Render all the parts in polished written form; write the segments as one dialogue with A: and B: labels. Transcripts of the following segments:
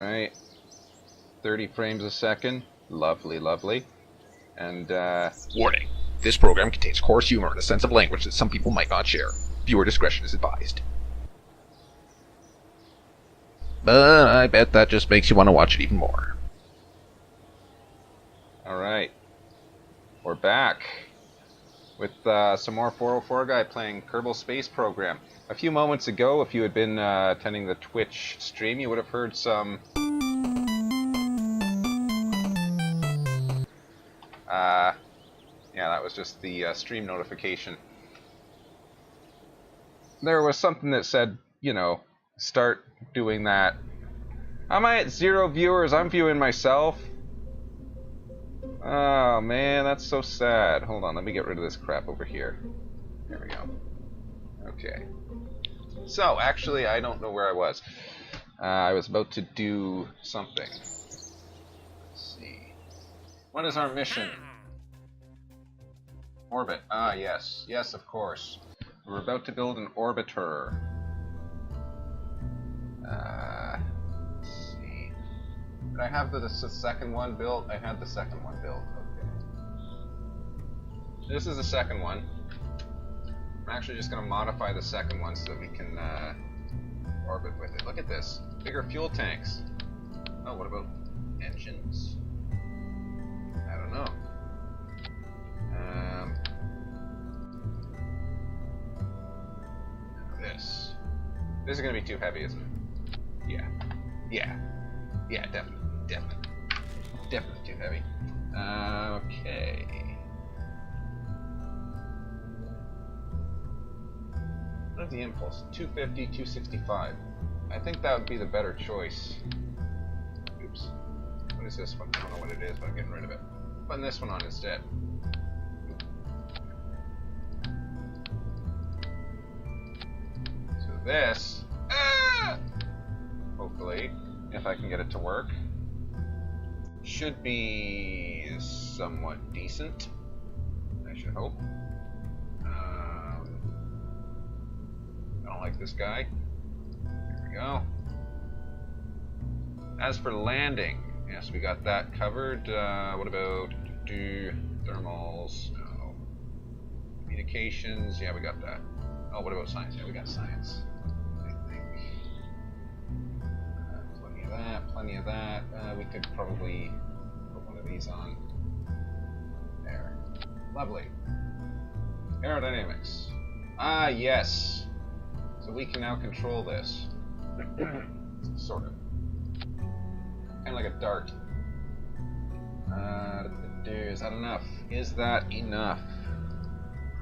A: Right, 30 frames a second. Lovely, lovely. And,
B: Warning. This program contains coarse humor and a sense of language that some people might not share. Viewer discretion is advised. But I bet that just makes you want to watch it even more.
A: alright. We're back with some more 404 guy playing Kerbal Space Program. A few moments ago, if you had been attending the Twitch stream, you would have heard some... yeah, that was just the stream notification. There was something that said, you know, start doing that. Am I at 0 viewers? I'm viewing myself. Oh man, that's so sad. Hold on, let me get rid of this crap over here. There we go. Okay. So, actually, I don't know where I was. I was about to do something. Let's see. What is our mission? Orbit. Ah, yes. Yes, of course. We're about to build an orbiter. Let's see. Did I have the second one built? I had the second one built. Okay. This is the second one. I'm actually just going to modify the second one so that we can orbit with it. Look at this. Bigger fuel tanks. Oh, what about engines? I don't know. This. This is going to be too heavy, isn't it? Yeah. Yeah. Yeah, definitely. Definitely. Definitely too heavy. Okay. What is the impulse? 250, 265. I think that would be the better choice. Oops. What is this one? I don't know what it is, but I'm getting rid of it. Putting this one on instead. So this, hopefully, if I can get it to work, should be somewhat decent. I should hope. I don't like this guy. There we go. As for landing, yes, we got that covered. What about thermals? No. Communications? Yeah, we got that. Oh, what about science? Yeah, we got science. I think. Plenty of that. Plenty of that. We could probably put one of these on. There. Lovely. Aerodynamics. Ah, yes. So we can now control this. Sort of. Kind of like a dart. Is that enough? Is that enough?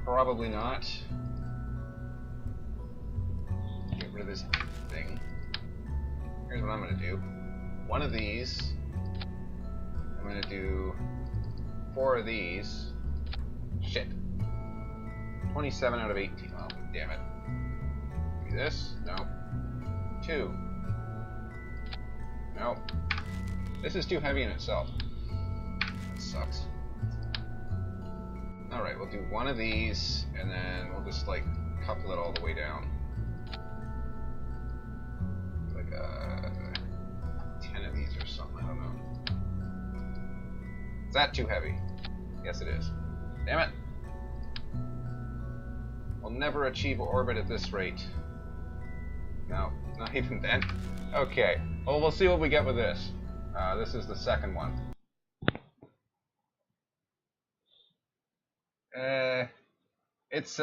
A: Probably not. Get rid of this thing. Here's what I'm going to do. One of these. I'm going to do 4 of these. Shit. 27 out of 18. Oh, damn it. Do this? No. 2. No. This is too heavy in itself. That sucks. Alright, we'll do 1 of these, and then we'll just, like, couple it all the way down. Like, 10 of these or something, I don't know. Is that too heavy? Yes, it is. Damn it! We'll never achieve orbit at this rate. No, not even then. Okay, well, we'll see what we get with this. This is the second one. It's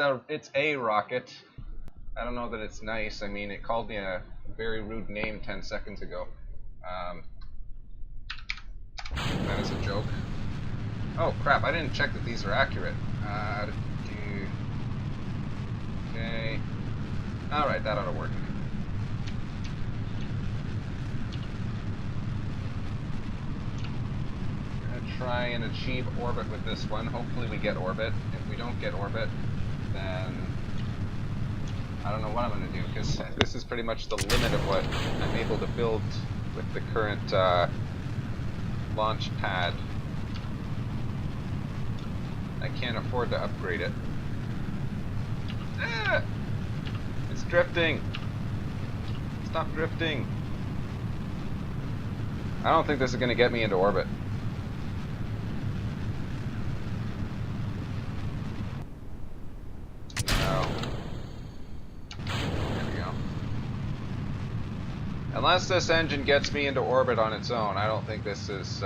A: a rocket. I don't know that it's nice. I mean, it called me a very rude name 10 seconds ago. That is a joke. Oh crap! I didn't check that these are accurate. Okay. All right, that ought to work. Try and achieve orbit with this one. Hopefully we get orbit. If we don't get orbit, then I don't know what I'm going to do, because this is pretty much the limit of what I'm able to build with the current launch pad. I can't afford to upgrade it. Ah! It's drifting! Stop drifting! I don't think this is going to get me into orbit. No. There we go. Unless this engine gets me into orbit on its own, I don't think this is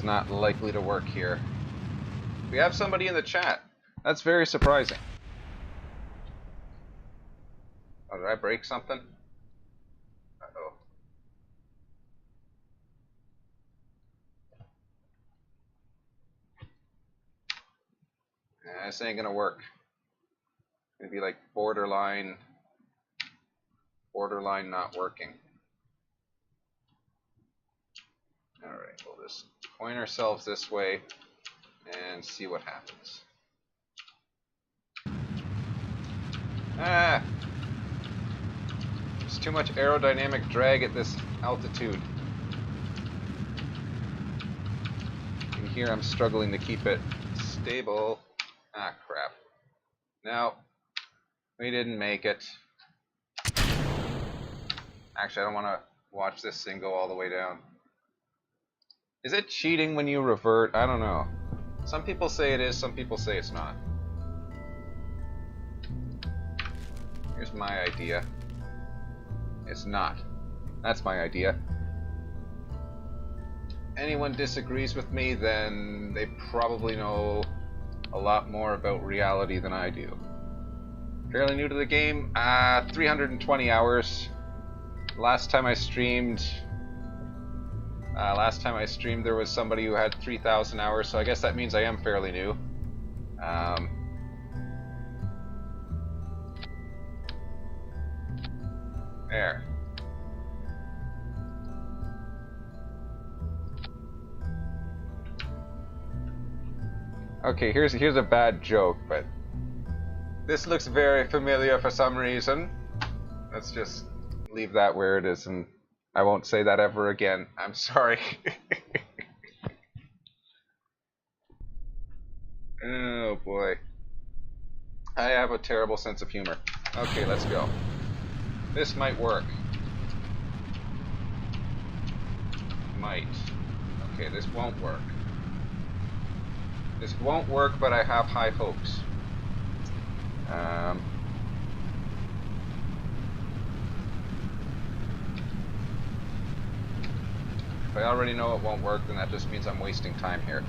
A: not likely to work here. We have somebody in the chat. That's very surprising. Oh, did I break something? Uh-oh. This ain't gonna work. It's gonna be like borderline not working. Alright, we'll just point ourselves this way and see what happens. Ah! There's too much aerodynamic drag at this altitude. You can hear I'm struggling to keep it stable. Ah, crap. No, we didn't make it. Actually, I don't want to watch this thing go all the way down. Is it cheating when you revert? I don't know. Some people say it is, some people say it's not. Here's my idea. It's not. That's my idea. Anyone disagrees with me, then they probably know a lot more about reality than I do. Fairly new to the game. 320 hours. Last time I streamed, there was somebody who had 3,000 hours, so I guess that means I am fairly new. There. Okay, here's a bad joke, but this looks very familiar for some reason. Let's just leave that where it is, and I won't say that ever again. I'm sorry. Oh boy. I have a terrible sense of humor. Okay, let's go. This might work. Might. Okay, this won't work. This won't work, but I have high hopes. If I already know it won't work, then that just means I'm wasting time here.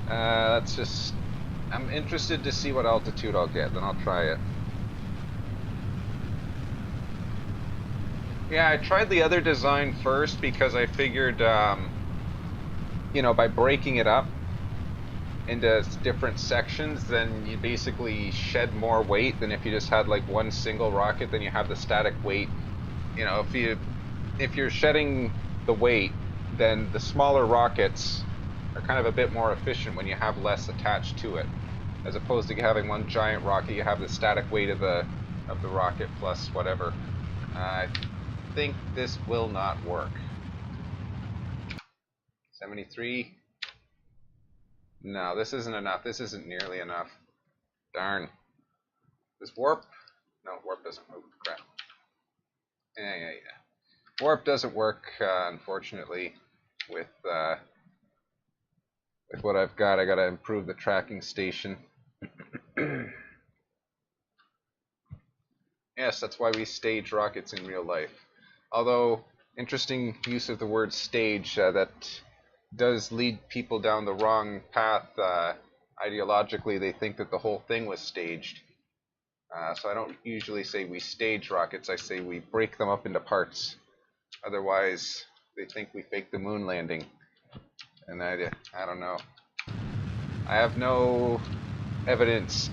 A: I'm interested to see what altitude I'll get, then I'll try it. Yeah, I tried the other design first because I figured, you know, by breaking it up into different sections, then you basically shed more weight than if you just had like one single rocket. Then you have the static weight. You know, if you're shedding the weight, then the smaller rockets are kind of a bit more efficient when you have less attached to it, as opposed to having one giant rocket. You have the static weight of the rocket plus whatever. I think this will not work. 73. No, this isn't enough. This isn't nearly enough. Darn. Does warp? No, warp doesn't move. Crap. Yeah. Warp doesn't work, unfortunately, with what I've got. I gotta improve the tracking station. Yes, that's why we stage rockets in real life. Although, interesting use of the word stage, that does lead people down the wrong path. Ideologically, they think that the whole thing was staged. So I don't usually say we stage rockets, I say we break them up into parts. Otherwise, they think we faked the moon landing. And I don't know. I have no evidence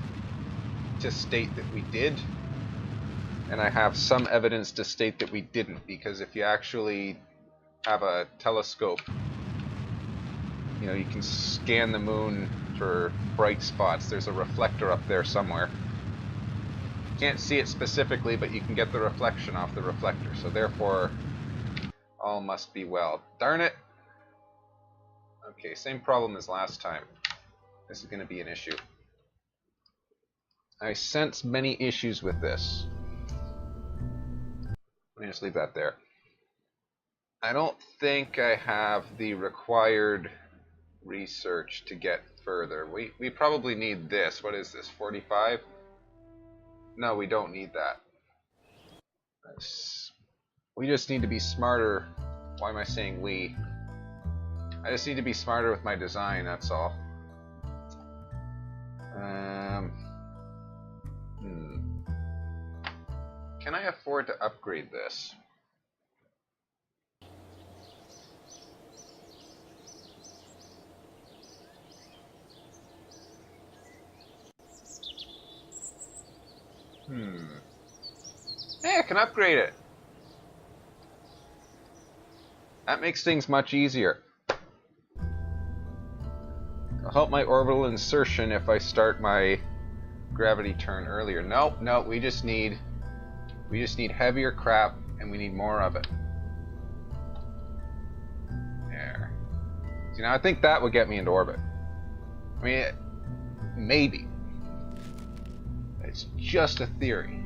A: to state that we did. And I have some evidence to state that we didn't, because if you actually have a telescope, you know, you can scan the moon for bright spots. There's a reflector up there somewhere. Can't see it specifically, but you can get the reflection off the reflector. So therefore, all must be well. Darn it! Okay, same problem as last time. This is going to be an issue. I sense many issues with this. Let me just leave that there. I don't think I have the required research to get further. We probably need this. What is this? 45? No, we don't need that. We just need to be smarter. Why am I saying we? I just need to be smarter with my design, that's all. Can I afford to upgrade this? Hey, I can upgrade it! That makes things much easier. It'll help my orbital insertion if I start my gravity turn earlier. Nope, no, we just need heavier crap, and we need more of it. There. See, now I think that would get me into orbit. I mean, maybe. It's just a theory.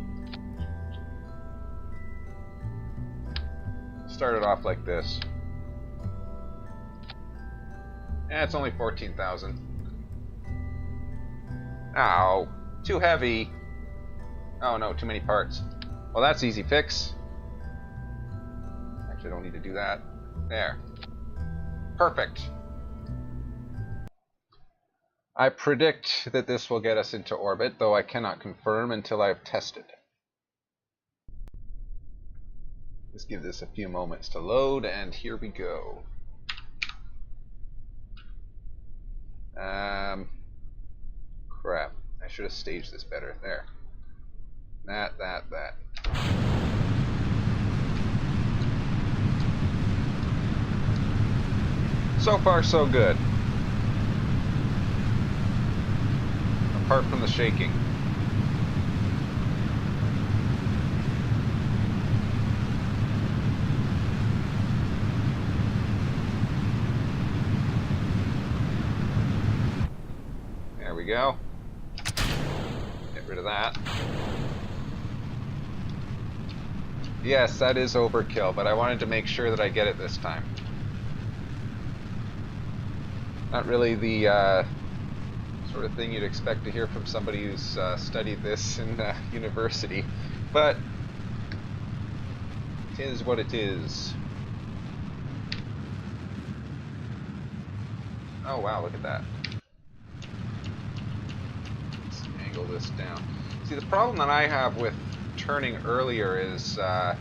A: Start it off like this. Eh, it's only 14,000. Ow. Too heavy. Oh no, too many parts. Well, that's easy fix. Actually, I don't need to do that. There. Perfect. I predict that this will get us into orbit, though I cannot confirm until I've tested. Let's give this a few moments to load, and here we go. Crap. I should have staged this better. There. That. So far, so good. Apart from the shaking. There we go. Get rid of that. Yes, that is overkill, but I wanted to make sure that I get it this time. Not really the sort of thing you'd expect to hear from somebody who's studied this in university, but it is what it is. Oh wow, look at that. Let's angle this down. See, the problem that I have with turning earlier is I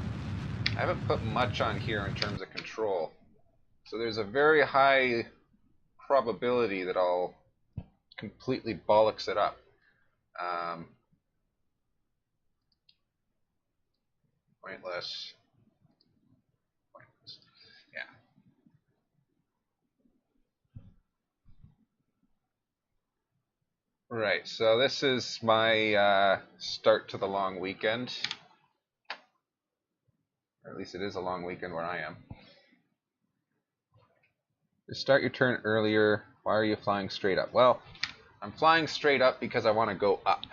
A: haven't put much on here in terms of control. So there's a very high probability that I'll completely bollocks it up. Pointless. Yeah. Right, so this is my start to the long weekend. Or at least it is a long weekend where I am. To start your turn earlier, why are you flying straight up? Well, I'm flying straight up because I want to go up.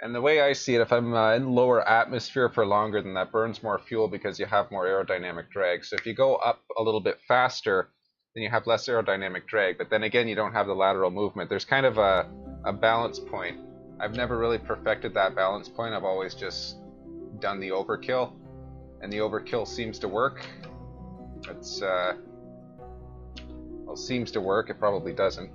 A: And the way I see it, if I'm in lower atmosphere for longer, then that burns more fuel because you have more aerodynamic drag. So if you go up a little bit faster, then you have less aerodynamic drag. But then again, you don't have the lateral movement. There's kind of a balance point. I've never really perfected that balance point. I've always just done the overkill. And the overkill seems to work. It's, well, seems to work. It probably doesn't.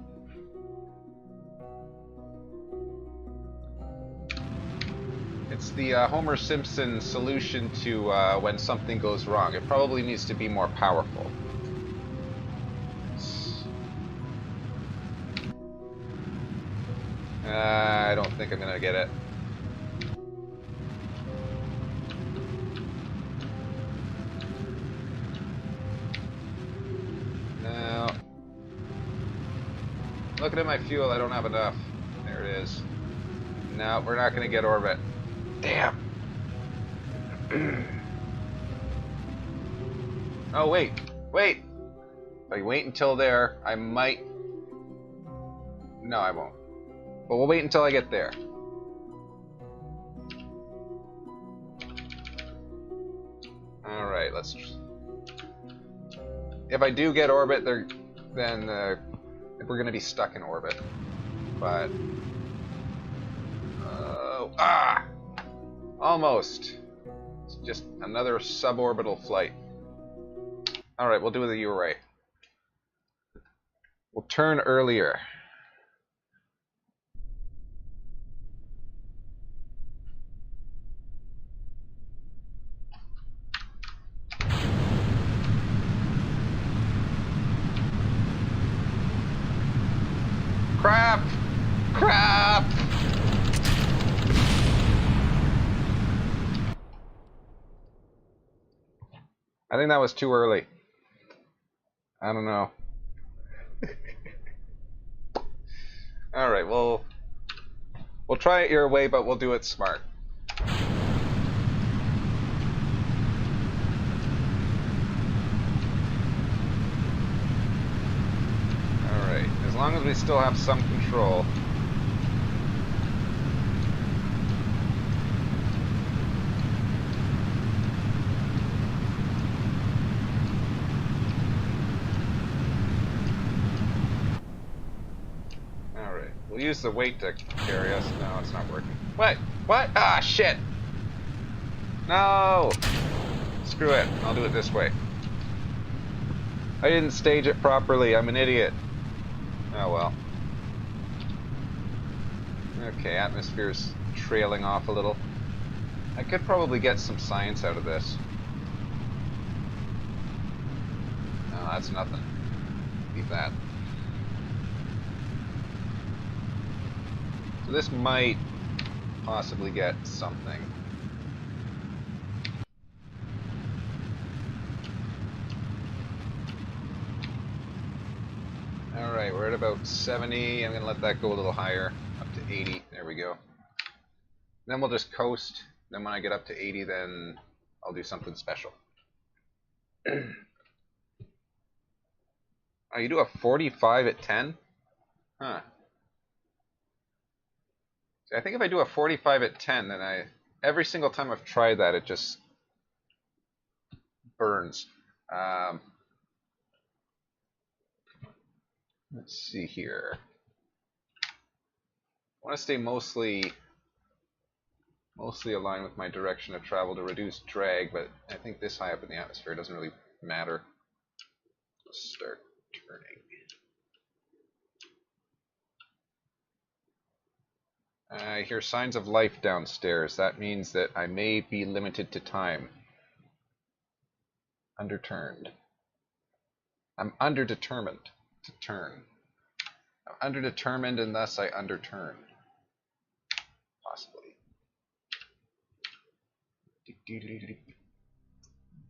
A: It's the Homer Simpson solution to when something goes wrong. It probably needs to be more powerful. I don't think I'm gonna get it. No. Looking at my fuel, I don't have enough. There it is. No, we're not gonna get orbit. Damn. Oh, wait. Wait. If I wait until there, I might... No, I won't. But we'll wait until I get there. Alright, let's... If I do get orbit, then we're going to be stuck in orbit. But... almost. It's just another suborbital flight. Alright, we'll do the U-ray. We'll turn earlier. Crap! Crap! I think that was too early. I don't know. Alright, we'll try it your way, but we'll do it smart. Alright, as long as we still have some control. Alright, we'll use the weight to carry us. No, it's not working. What? What? Ah, shit! No! Screw it. I'll do it this way. I didn't stage it properly. I'm an idiot. Oh well. Okay, atmosphere's trailing off a little. I could probably get some science out of this. No, that's nothing. Leave that. So this might possibly get something. Alright, we're at about 70. I'm going to let that go a little higher, up to 80. There we go. Then we'll just coast. Then when I get up to 80, then I'll do something special. Oh, you do a 45 at 10? Huh. See, I think if I do a 45 at 10, then every single time I've tried that, it just burns. Let's see here. I want to stay mostly aligned with my direction of travel to reduce drag, but I think this high up in the atmosphere doesn't really matter. Let's start turning. I hear signs of life downstairs. That means that I may be limited to time. Underturned. I'm underdetermined to turn. I'm underdetermined and thus I underturn. Possibly.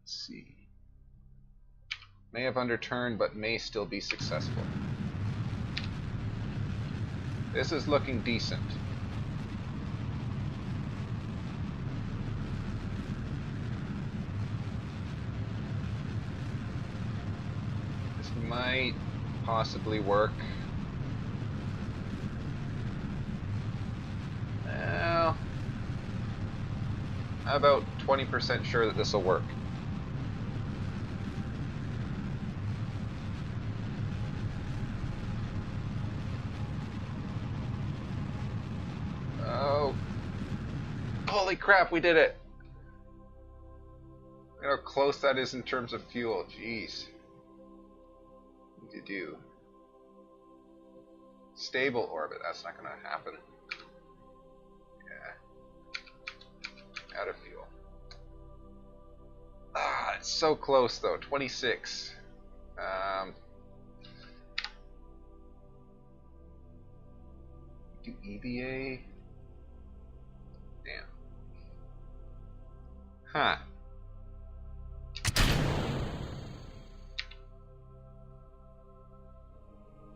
A: Let's see. May have underturned, but may still be successful. This is looking decent. This might possibly work. Well, I'm about 20% sure that this will work. Oh. Holy crap, we did it! Look how close that is in terms of fuel. Jeez. What do you do? Stable orbit. That's not going to happen. Yeah. Out of fuel. Ah, it's so close though. 26. Do EVA? Damn. Huh.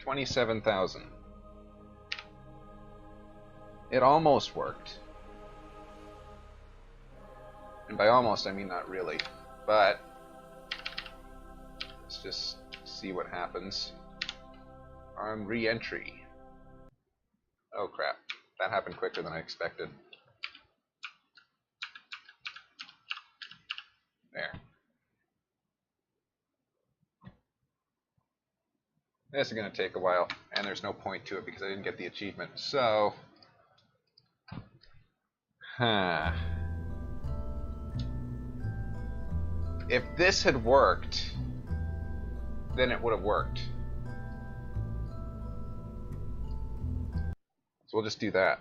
A: $27,000. It almost worked. And by almost, I mean not really. But let's just see what happens. Arm re-entry. Oh crap. That happened quicker than I expected. There. This is going to take a while, and there's no point to it because I didn't get the achievement. So, if this had worked, then it would have worked. So we'll just do that.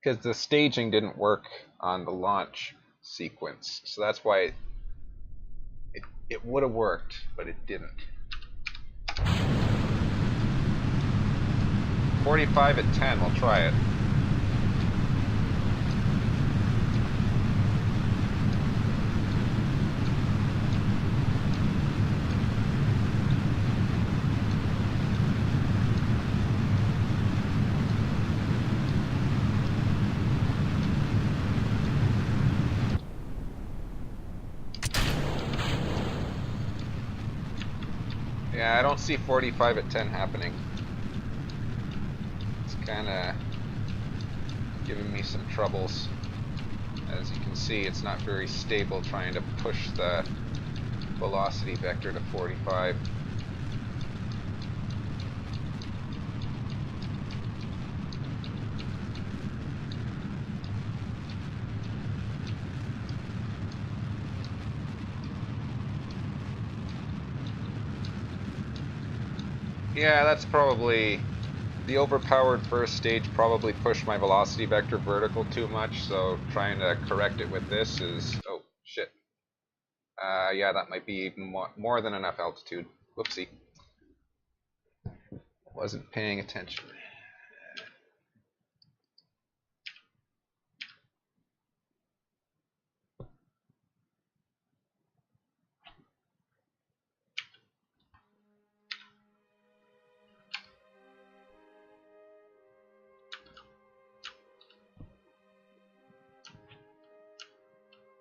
A: Because the staging didn't work on the launch sequence. So that's why it would have worked, but it didn't. 45 at 10, we'll try it. Yeah, I don't see 45 at 10 happening. It's kind of giving me some troubles. As you can see, it's not very stable trying to push the velocity vector to 45. Yeah, that's probably the overpowered first stage probably pushed my velocity vector vertical too much, so trying to correct it with this is, oh shit. Yeah, that might be even more than enough altitude. Whoopsie. Wasn't paying attention.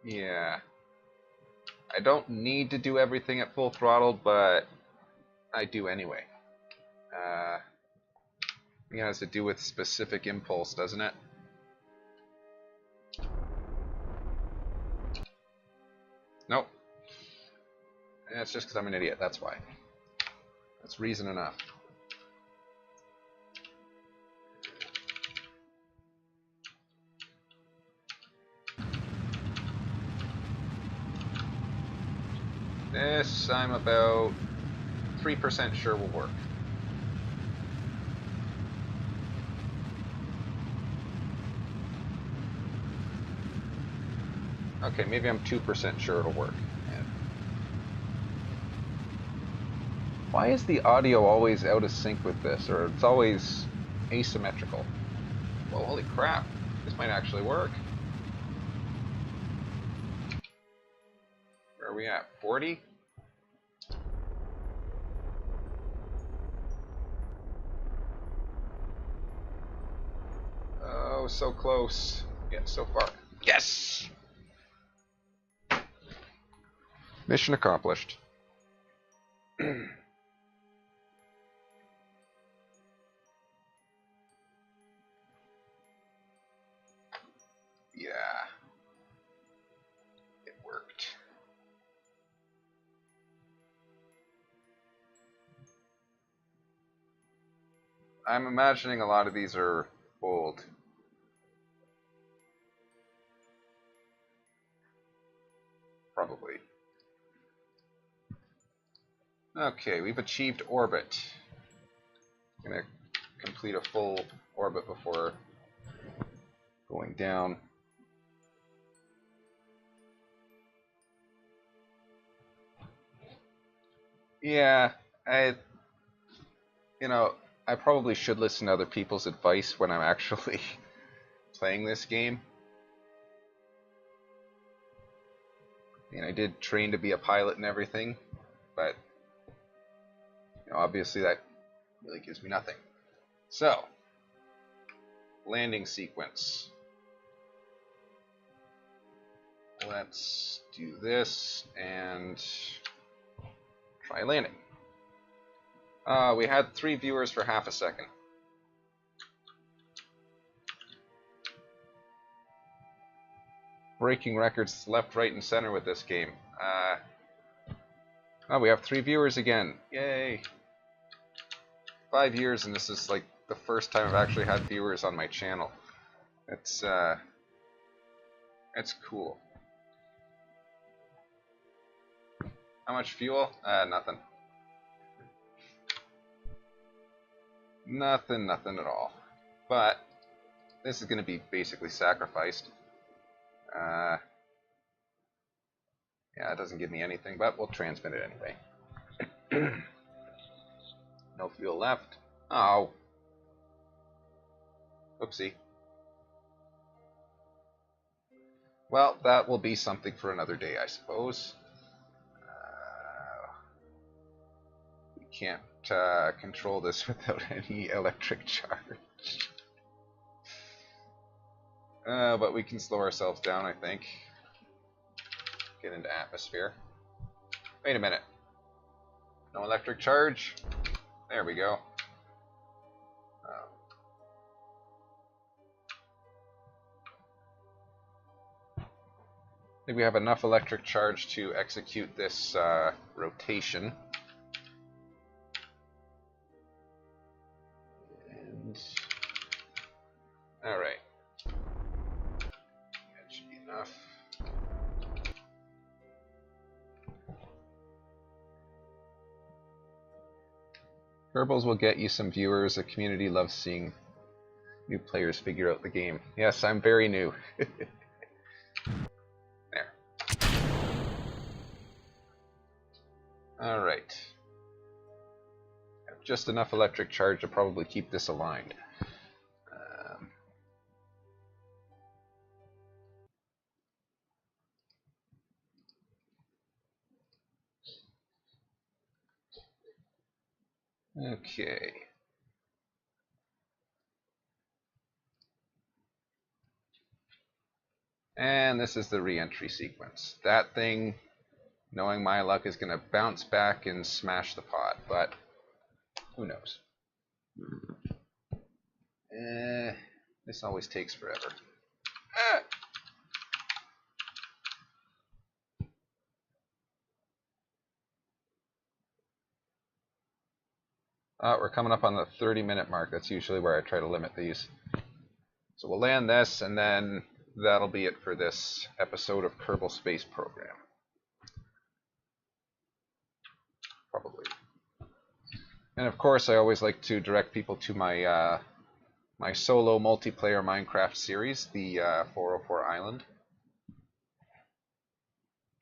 A: Yeah. I don't need to do everything at full throttle, but I do anyway. It has to do with specific impulse, doesn't it? Nope. It's just because I'm an idiot, that's why. That's reason enough. This, I'm about 3% sure will work. Okay, maybe I'm 2% sure it'll work. Yeah. Why is the audio always out of sync with this? Or it's always asymmetrical? Well, holy crap. This might actually work. Where are we at? 40? Oh, so close. Yeah, so far. Yes! Mission accomplished. Yeah. It worked. I'm imagining a lot of these are old. Probably. Okay, we've achieved orbit. I'm gonna complete a full orbit before going down. Yeah, I probably should listen to other people's advice when I'm actually playing this game. I did train to be a pilot and everything, but obviously that really gives me nothing. So, landing sequence. Let's do this and try landing. We had 3 viewers for half a second. Breaking records left, right, and center with this game. Oh, we have 3 viewers again. Yay. 5 years, and this is like the first time I've actually had viewers on my channel. It's cool. How much fuel? Nothing. Nothing at all. But this is going to be basically sacrificed. Yeah, it doesn't give me anything, but we'll transmit it anyway. No fuel left. Oh. Oopsie. Well, that will be something for another day, I suppose. We can't control this without any electric charge. But we can slow ourselves down, I think. Get into atmosphere. Wait a minute. No electric charge? There we go. I think we have enough electric charge to execute this rotation. And alright. That should be enough. Kerbals will get you some viewers. The community loves seeing new players figure out the game. Yes, I'm very new. There. Alright. Have just enough electric charge to probably keep this aligned. Okay. And this is the re-entry sequence. That thing, knowing my luck, is going to bounce back and smash the pod, but who knows? This always takes forever. We're coming up on the 30-minute mark. That's usually where I try to limit these. So we'll land this, and then that'll be it for this episode of Kerbal Space Program. Probably. And of course, I always like to direct people to my my solo multiplayer Minecraft series, the 404 Island.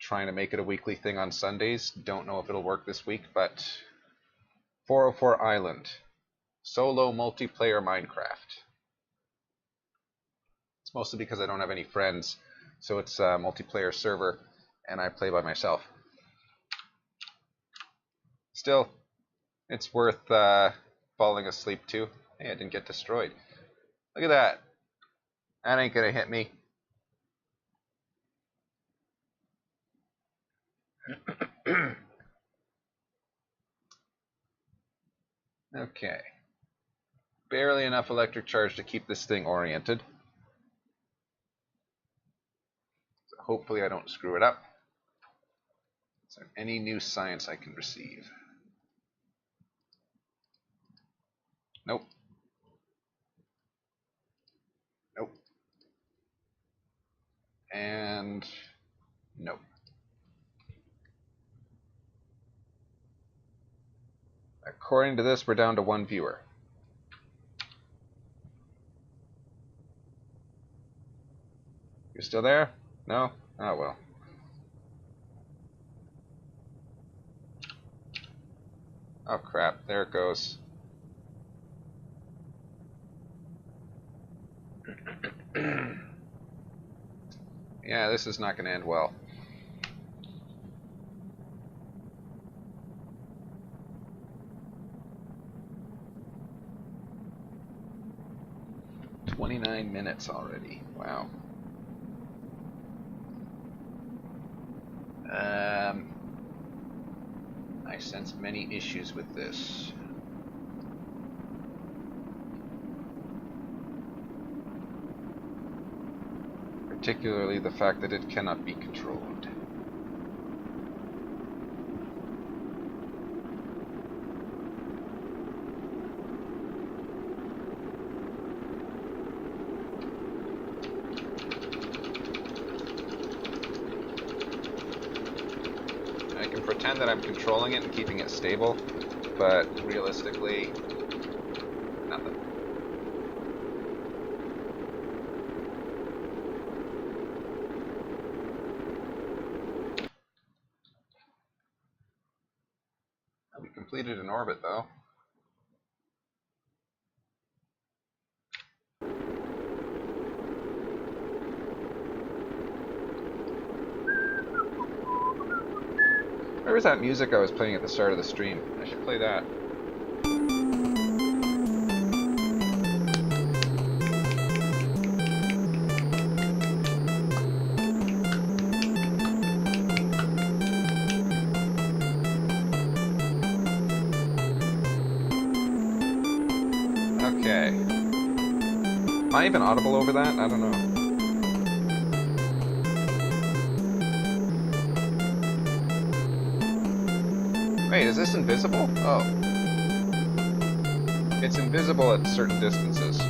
A: Trying to make it a weekly thing on Sundays. Don't know if it'll work this week, but 404 Island, solo multiplayer Minecraft. It's mostly because I don't have any friends, so it's a multiplayer server, and I play by myself. Still, it's worth falling asleep to. Hey, I didn't get destroyed. Look at that. That ain't gonna hit me. Okay. Barely enough electric charge to keep this thing oriented. So hopefully I don't screw it up. Is there any new science I can receive? Nope. Nope. And nope. According to this, we're down to 1 viewer. You still there? No? Oh well. Oh crap, there it goes. Yeah, this is not going to end well. "29 minutes already. Wow. I sense many issues with this. Particularly the fact that it cannot be controlled. pretend that I'm controlling it and keeping it stable, but realistically, nothing. We completed an orbit, though. Where was that music I was playing at the start of the stream? I should play that. Okay. Am I even audible over that? I don't know. Wait, is this invisible? Oh. It's invisible at certain distances.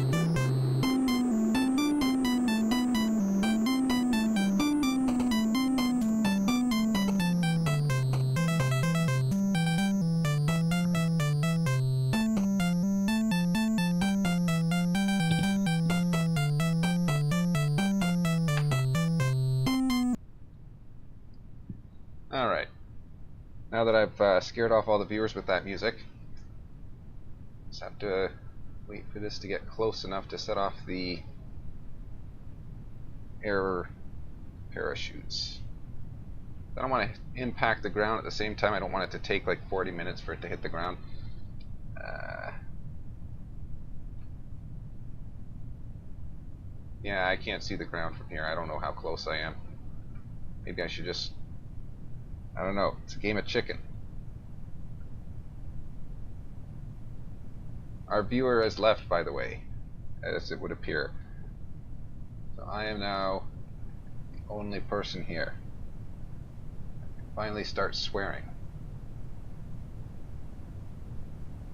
A: Alright. Now that I've scared off all the viewers with that music, just have to wait for this to get close enough to set off the air parachutes. I don't want to impact the ground at the same time. I don't want it to take like 40 minutes for it to hit the ground. Yeah, I can't see the ground from here. I don't know how close I am. Maybe I should just... I don't know. It's a game of chicken. Our viewer has left, by the way, as it would appear. So I am now the only person here. I can finally start swearing.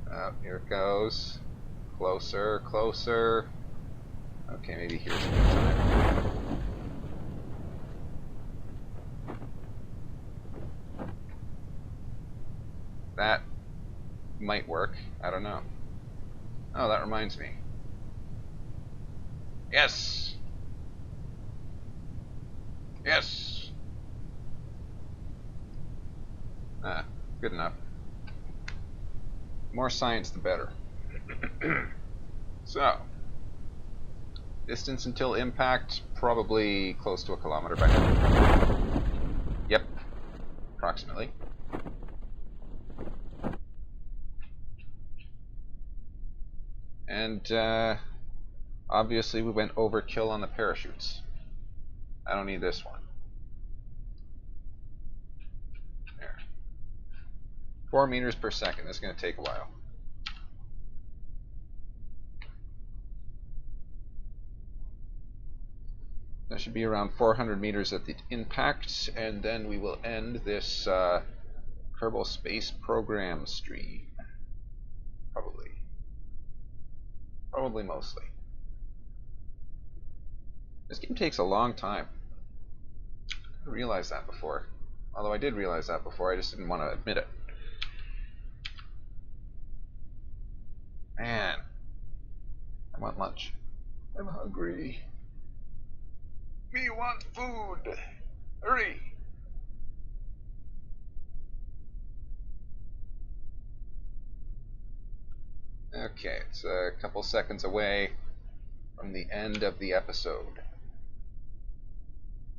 A: Oh, here it goes. Closer, closer. Okay, maybe here's a good time. That might work. I don't know. Oh, that reminds me. Yes! Yes! Ah, good enough. More science, the better. So, distance until impact, probably close to 1 kilometer by now. Yep, approximately. And obviously we went overkill on the parachutes. I don't need this one. There. 4 meters per second. This is going to take a while. That should be around 400 meters at the impact, and then we will end this Kerbal Space Program stream. Probably. Probably mostly. This game takes a long time. I didn't realize that before. Although I did realize that before, I just didn't want to admit it. Man. I want lunch. I'm hungry. Me want food. Hurry. Okay, it's a couple seconds away from the end of the episode.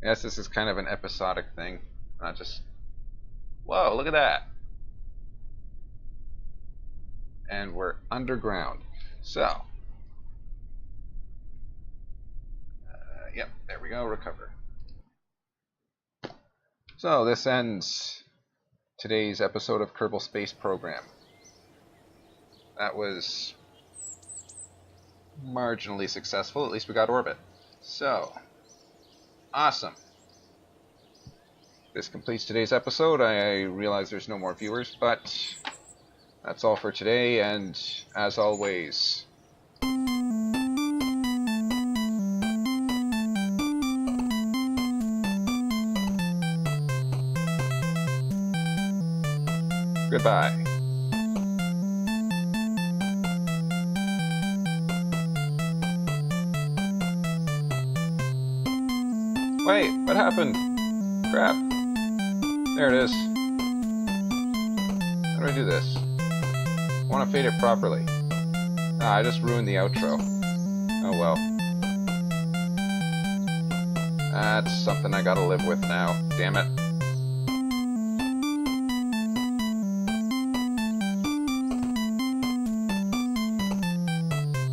A: Yes, this is kind of an episodic thing, not just... Whoa, look at that! And we're underground. So... yep, there we go, recover. So, this ends today's episode of Kerbal Space Program. That was marginally successful. At least we got orbit. So, awesome. This completes today's episode. I realize there's no more viewers, but that's all for today, and as always... Goodbye. Wait, what happened? Crap. There it is. How do I do this? I want to fade it properly. Ah, I just ruined the outro. Oh well. That's something I gotta live with now. Damn it.